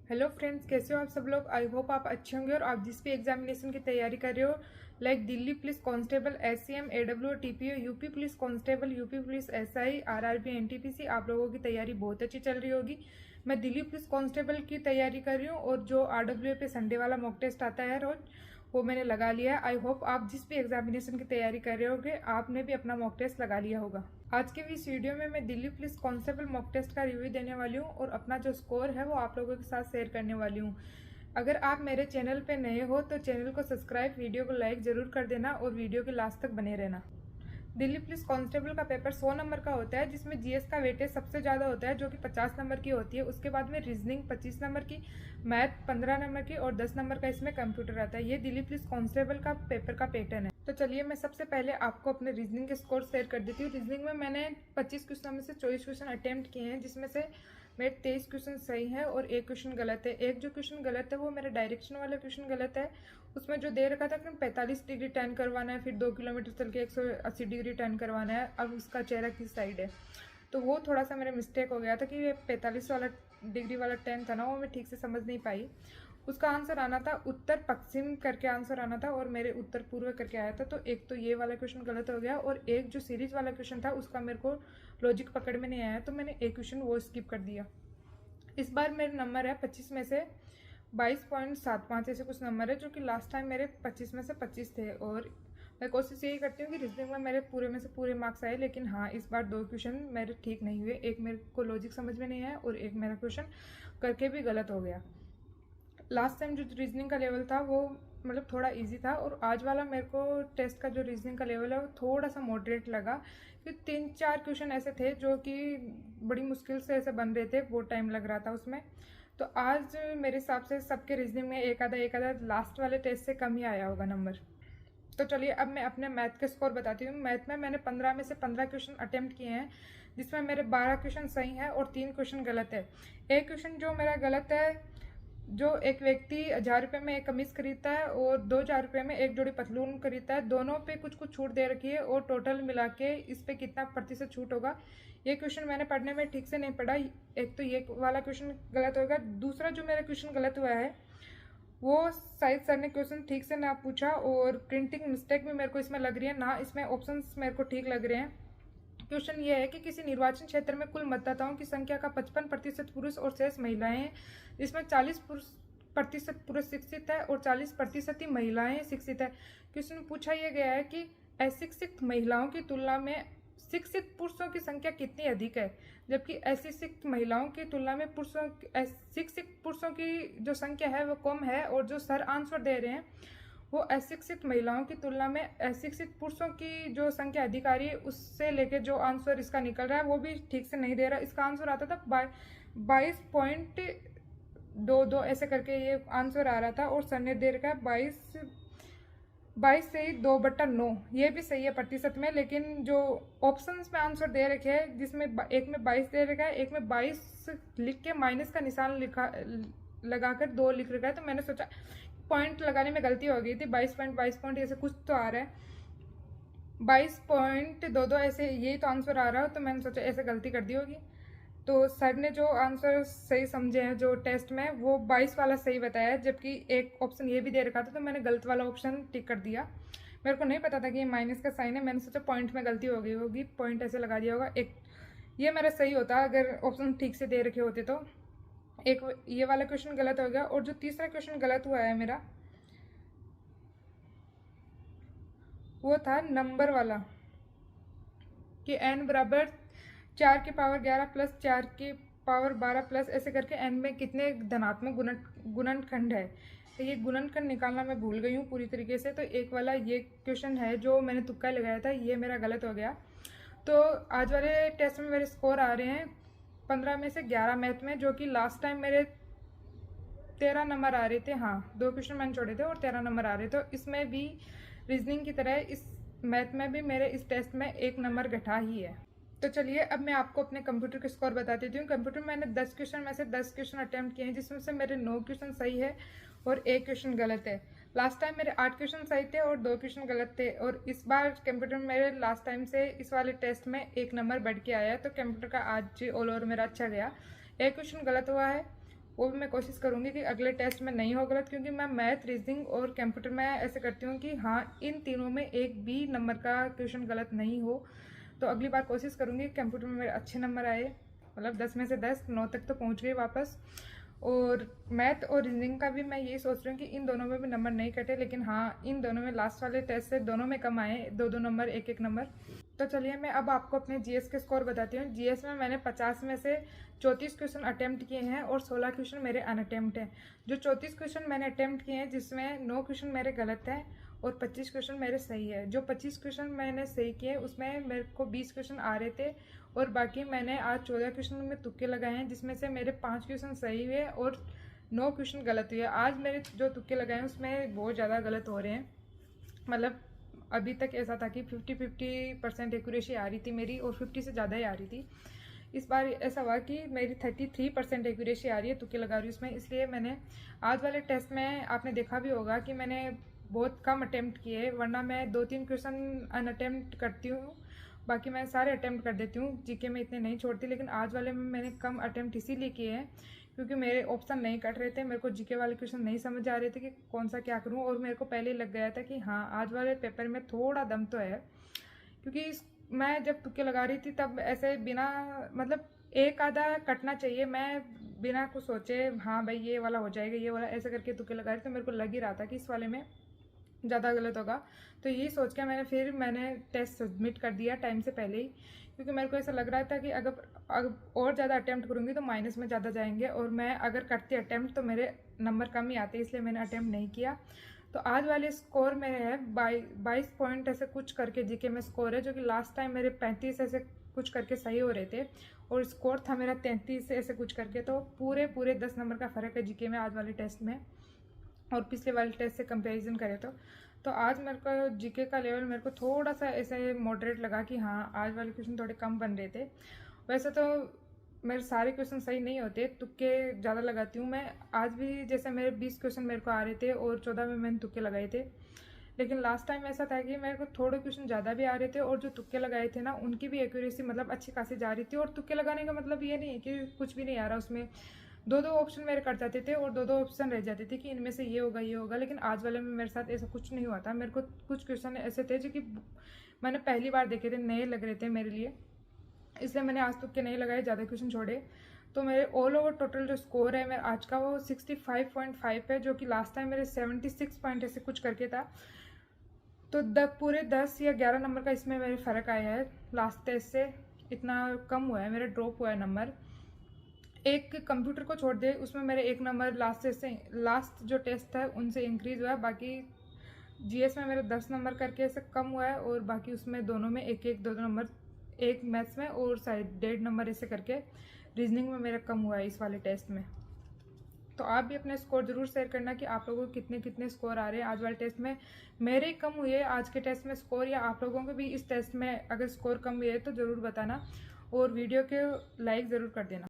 Hello friends, कैसे हो आप सब लोग। आई होप आप अच्छे होंगे और आप जिस भी एग्जामिनेशन की तैयारी कर रहे हो, like Delhi police constable, SCM, AW, TPO, UP police constable, UP police SI, RRB, NTPC, आप लोगों की तैयारी बहुत अच्छी चल रही होगी। मैं दिल्ली पुलिस कांस्टेबल की तैयारी कर रही हूँ और जो आरडब्ल्यू पे संडे वाला मॉक टेस्ट आता है रोज, वो मैंने लगा लिया है। आई होप आप जिस भी एग्जामिनेशन की तैयारी कर रहे होगे, आपने भी अपना मॉक टेस्ट लगा लिया होगा। आज के इस वीडियो में मैं Delhi police constable mock test का रिव्यू देने वाली हूँ और अपना जो स्कोर है वो आप लोगों के साथ शेयर करने वाली हूँ। अगर आप मेरे चैनल पे नए हो तो चैनल को सब्सक्राइब, वीडियो को लाइक जरूर कर देना और वीडियो के लास्ट तक बने रहना। दिल्ली पुलिस कांस्टेबल का पेपर 100 नंबर का होता है, जिसमें जीएस का वेटेज सबसे ज़्यादा होता है जो कि 50 नंबर की होती है। उसके बाद में रीजनिंग 25 नंबर की, मैथ 15 नंबर की और 10 नंबर का इसमें कंप्यूटर आता है। ये दिल्ली पुलिस कांस्टेबल का पेपर का पैटर्न है। तो चलिए मैं सबसे पहले आपको अपने रीजनिंग के स्कोर शेयर कर देती हूँ। रीजनिंग में मैंने 25 क्वेश्चन में से 24 क्वेश्चन अटेम्प्ट किए हैं, जिसमें से मेरे 23 क्वेश्चन सही है और एक क्वेश्चन गलत है। एक जो क्वेश्चन गलत है वो मेरा डायरेक्शन वाला क्वेश्चन गलत है। उसमें जो दे रखा था कि 45 डिग्री टर्न करवाना है, फिर 2 किलोमीटर चल के 180 डिग्री टर्न करवाना है, अब उसका चेहरा किस साइड है, तो वो थोड़ा सा मेरा मिस्टेक हो गया था कि ये 45 वाला डिग्री वाला टर्न था ना, वो मैं ठीक से समझ नहीं पाई। उसका आंसर आना था उत्तर पश्चिम करके आंसर आना था और मेरे उत्तर पूर्व करके आया था। तो एक तो ये वाला क्वेश्चन गलत हो गया और एक जो सीरीज वाला क्वेश्चन था उसका मेरे को लॉजिक पकड़ में नहीं आया, तो मैंने एक क्वेश्चन वो स्किप कर दिया। इस बार मेरे नंबर है 25 में से 22.75, ऐसे कुछ नंबर है, जो कि लास्ट टाइम मेरे 25 में से 25 थे। और मैं कोशिश यही करती हूँ कि रीजनिंग में मेरे पूरे में से पूरे मार्क्स आए, लेकिन हाँ इस बार 2 क्वेश्चन मेरे ठीक नहीं हुए। एक मेरे को लॉजिक समझ में नहीं आया और एक मेरा क्वेश्चन करके भी गलत हो गया। लास्ट टाइम जो रीजनिंग का लेवल था वो मतलब थोड़ा इजी था और आज वाला मेरे को टेस्ट का जो रीजनिंग का लेवल है वो थोड़ा सा मॉडरेट लगा, क्योंकि 3-4 क्वेश्चन ऐसे थे जो कि बड़ी मुश्किल से ऐसे बन रहे थे, बहुत टाइम लग रहा था उसमें। तो आज मेरे हिसाब से सबके रीजनिंग में एक आधा लास्ट वाले टेस्ट से कम ही आया होगा नंबर। तो चलिए अब मैं अपने मैथ के स्कोर बताती हूँ। मैथ में मैंने 15 में से 15 क्वेश्चन अटेम्प्ट किए हैं, जिसमें मेरे 12 क्वेश्चन सही हैं और 3 क्वेश्चन गलत है। एक क्वेश्चन जो मेरा गलत है, जो एक व्यक्ति 1000 रुपये में एक कमीज खरीदता है और 2000 रुपये में एक जोड़ी पतलून खरीदता है, दोनों पे कुछ कुछ छूट दे रखी है और टोटल मिला के इस पे कितना प्रतिशत छूट होगा। ये क्वेश्चन मैंने पढ़ने में ठीक से नहीं पढ़ा, एक तो ये वाला क्वेश्चन गलत होगा। दूसरा जो मेरा क्वेश्चन गलत हुआ है वो शायद सर ने क्वेश्चन ठीक से ना पूछा और प्रिंटिंग मिस्टेक भी मेरे को इसमें लग रही है ना, इसमें ऑप्शंस मेरे को ठीक लग रहे हैं। क्वेश्चन ये है कि किसी निर्वाचन क्षेत्र में कुल मतदाताओं की संख्या का 55% पुरुष और शेष महिलाएं हैं, जिसमें 40% पुरुष शिक्षित है और 40% ही महिलाएं शिक्षित है। क्वेश्चन में पूछा यह गया है कि अशिक्षित महिलाओं की तुलना में शिक्षित पुरुषों की संख्या कितनी अधिक है, जबकि अशिक्षित महिलाओं की तुलना में शिक्षित पुरुषों की जो संख्या है वो कम है। और जो सर आंसर दे रहे हैं वो अशिक्षित महिलाओं की तुलना में अशिक्षित पुरुषों की जो संख्या अधिकारी है उससे लेके जो आंसर इसका निकल रहा है वो भी ठीक से नहीं दे रहा। इसका आंसर आता था 22.22 ऐसे करके ये आंसर आ रहा था और सर ने दे रखा है 22 से ही 2/9, ये भी सही है प्रतिशत में। लेकिन जो ऑप्शंस में आंसर दे रखे हैं, जिसमें एक में 22 दे रखा है, एक में 22 लिख के माइनस का निशान लिखा लगाकर 2 लिख रखा है, तो मैंने सोचा पॉइंट लगाने में गलती हो गई थी। 22 पॉइंट ऐसे कुछ तो आ रहा है, 22.22 ऐसे यही तो आंसर आ रहा है, तो मैंने सोचा ऐसे गलती कर दी होगी। तो सर ने जो आंसर सही समझे हैं जो टेस्ट में, वो 22 वाला सही बताया है, जबकि एक ऑप्शन ये भी दे रखा था, तो मैंने गलत वाला ऑप्शन टिक कर दिया। मेरे को नहीं पता था कि ये माइनस का साइन है, मैंने सोचा पॉइंट में गलती हो गई होगी, पॉइंट ऐसे लगा दिया होगा। एक ये मेरा सही होता अगर ऑप्शन ठीक से दे रखे होते तो। एक ये वाला क्वेश्चन गलत हो गया। और जो तीसरा क्वेश्चन गलत हुआ है मेरा, वो था नंबर वाला कि n बराबर 4 की पावर 11 प्लस 4 की पावर 12 प्लस ऐसे करके n में कितने धनात्मक गुणनखंड है। तो ये गुणनखंड निकालना मैं भूल गई हूँ पूरी तरीके से। तो एक वाला ये क्वेश्चन है जो मैंने तुक्का लगाया था, ये मेरा गलत हो गया। तो आज वाले टेस्ट में मेरे स्कोर आ रहे हैं 15 में से 11 मैथ में, जो कि लास्ट टाइम मेरे 13 नंबर आ रहे थे। हाँ 2 क्वेश्चन मैंने छोड़े थे और 13 नंबर आ रहे थे। तो इसमें भी रीजनिंग की तरह इस मैथ में भी मेरे इस टेस्ट में 1 नंबर घटा ही है। तो चलिए अब मैं आपको अपने कंप्यूटर के स्कोर बता देती हूँ। कंप्यूटर में मैंने 10 क्वेश्चन में से 10 क्वेश्चन अटैम्प्ट किए हैं, जिसमें से मेरे 9 क्वेश्चन सही है और 1 क्वेश्चन गलत है। लास्ट टाइम मेरे 8 क्वेश्चन सही थे और 2 क्वेश्चन गलत थे। और इस बार कंप्यूटर में मेरे लास्ट टाइम से इस वाले टेस्ट में 1 नंबर बढ़ के आया है, तो कंप्यूटर का आज ऑल ओवर मेरा अच्छा गया। 1 क्वेश्चन गलत हुआ है वो भी मैं कोशिश करूँगी कि अगले टेस्ट में नहीं हो गलत, क्योंकि मैं मैथ, रीजनिंग और कंप्यूटर में ऐसे करती हूँ कि हाँ इन तीनों में एक भी नंबर का क्वेश्चन गलत नहीं हो। तो अगली बार कोशिश करूँगी कंप्यूटर में मेरे अच्छे नंबर आए, मतलब 10 में से 10, 9 तक तो पहुँच गई वापस। और मैथ और रीजनिंग का भी मैं यही सोच रही हूँ कि इन दोनों में भी नंबर नहीं कटे, लेकिन हाँ इन दोनों में लास्ट वाले टेस्ट से दोनों में कम आए, 2-2 नंबर, 1-1 नंबर। तो चलिए मैं अब आपको अपने जीएस के स्कोर बताती हूँ। जीएस में मैंने 50 में से 34 क्वेश्चन अटेम्प्ट किए हैं और 16 क्वेश्चन मेरे अनअटेम्प्ट हैं। जो 34 क्वेश्चन मैंने अटेम्प्ट किए हैं जिसमें 9 क्वेश्चन मेरे गलत हैं और 25 क्वेश्चन मेरे सही है। जो 25 क्वेश्चन मैंने सही किए उसमें मेरे को 20 क्वेश्चन आ रहे थे और बाकी मैंने आज 14 क्वेश्चन में तुक्के लगाए हैं, जिसमें से मेरे 5 क्वेश्चन सही हुए और 9 क्वेश्चन गलत हुए। आज मेरे जो तुक्के लगाए हैं उसमें बहुत ज़्यादा गलत हो रहे हैं। मतलब अभी तक ऐसा था कि 50% एक्यूरेसी आ रही थी मेरी और 50 से ज़्यादा ही आ रही थी। इस बार ऐसा हुआ कि मेरी 33% एक्यूरेसी आ रही है, तुक्के लगा रही हूँ उसमें। इसलिए मैंने आज वाले टेस्ट में आपने देखा भी होगा कि मैंने बहुत कम अटेम्प्ट किए, वरना मैं 2-3 क्वेश्चन अनअटेम्प्ट करती हूँ, बाकी मैं सारे अटेम्प्ट कर देती हूँ। जीके में इतने नहीं छोड़ती, लेकिन आज वाले में मैंने कम अटेम्प्ट इसीलिए किए हैं क्योंकि मेरे ऑप्शन नहीं कट रहे थे। मेरे को जीके वाले क्वेश्चन नहीं समझ आ रहे थे कि कौन सा क्या करूँ, और मेरे को पहले ही लग गया था कि हाँ आज वाले पेपर में थोड़ा दम तो है। क्योंकि मैं जब तुक्के लगा रही थी तब ऐसे बिना, मतलब एक आधा कटना चाहिए, मैं बिना कुछ सोचे हाँ भाई ये वाला हो जाएगा, ये वाला, ऐसे करके तुक्के लगा रही थी। मेरे को लग ही रहा था कि इस वाले में ज़्यादा गलत होगा, तो यही सोच के मैंने टेस्ट सबमिट कर दिया टाइम से पहले ही, क्योंकि मेरे को ऐसा लग रहा था कि अगर और ज़्यादा अटैम्प्ट करूँगी तो माइनस में ज़्यादा जाएंगे, और मैं अगर करती अटैम्प्ट तो मेरे नंबर कम ही आते, इसलिए मैंने अटैम्प्ट नहीं किया। तो आज वाले स्कोर मेरे है 22 पॉइंट ऐसे कुछ करके जीके में स्कोर है, जो कि लास्ट टाइम मेरे 35 ऐसे कुछ करके सही हो रहे थे और स्कोर था मेरा 33 ऐसे कुछ करके। तो पूरे 10 नंबर का फ़र्क है जीके में आज वाले टेस्ट में, और पिछले वाले टेस्ट से कंपैरिजन करें तो आज मेरे को जीके का लेवल मेरे को थोड़ा सा ऐसे मॉडरेट लगा कि हाँ आज वाले क्वेश्चन थोड़े कम बन रहे थे। वैसे तो मेरे सारे क्वेश्चन सही नहीं होते, तुक्के ज़्यादा लगाती हूँ मैं। आज भी जैसे मेरे 20 क्वेश्चन मेरे को आ रहे थे और 14 में मैंने तुक्के लगाए थे, लेकिन लास्ट टाइम ऐसा था कि मेरे को थोड़े क्वेश्चन ज़्यादा भी आ रहे थे और जो तुक्के लगाए थे ना उनकी भी एक्यूरेसी मतलब अच्छी खासी जा रही थी। और तुक्के लगाने का मतलब ये नहीं है कि कुछ भी नहीं आ रहा, उसमें 2-2 ऑप्शन मेरे कट जाते थे और 2-2 ऑप्शन रह जाते थे कि इनमें से ये होगा। लेकिन आज वाले में मेरे साथ ऐसा कुछ नहीं हुआ था। मेरे को कुछ क्वेश्चन ऐसे थे जो कि मैंने पहली बार देखे थे, नए लग रहे थे मेरे लिए, इसलिए मैंने आज तक के नहीं लगाए, ज़्यादा क्वेश्चन छोड़े। तो मेरे ऑल ओवर टोटल जो स्कोर है मेरा आज का वो 65.5 है, जो कि लास्ट टाइम मेरे 76 पॉइंट ऐसे कुछ करके था। तो पूरे 10 या 11 नंबर का इसमें मेरे फ़र्क आया है लास्ट टेस्ट से, इतना कम हुआ है, मेरा ड्रॉप हुआ है नंबर। एक कंप्यूटर को छोड़ दे उसमें मेरे 1 नंबर लास्ट जो टेस्ट है उनसे इंक्रीज़ हुआ है। बाकी जीएस में मेरे 10 नंबर करके ऐसे कम हुआ है, और बाकी उसमें दोनों में 1-1, 2-2 नंबर, एक मैथ्स में और शायद 1.5 नंबर ऐसे करके रीजनिंग में मेरा कम हुआ है इस वाले टेस्ट में। तो आप भी अपने स्कोर ज़रूर शेयर करना कि आप लोगों को कितने कितने स्कोर आ रहे हैं आज वाले टेस्ट में। मेरे कम हुए आज के टेस्ट में स्कोर, या आप लोगों के भी इस टेस्ट में अगर स्कोर कम हुए तो ज़रूर बताना, और वीडियो के लाइक ज़रूर कर देना।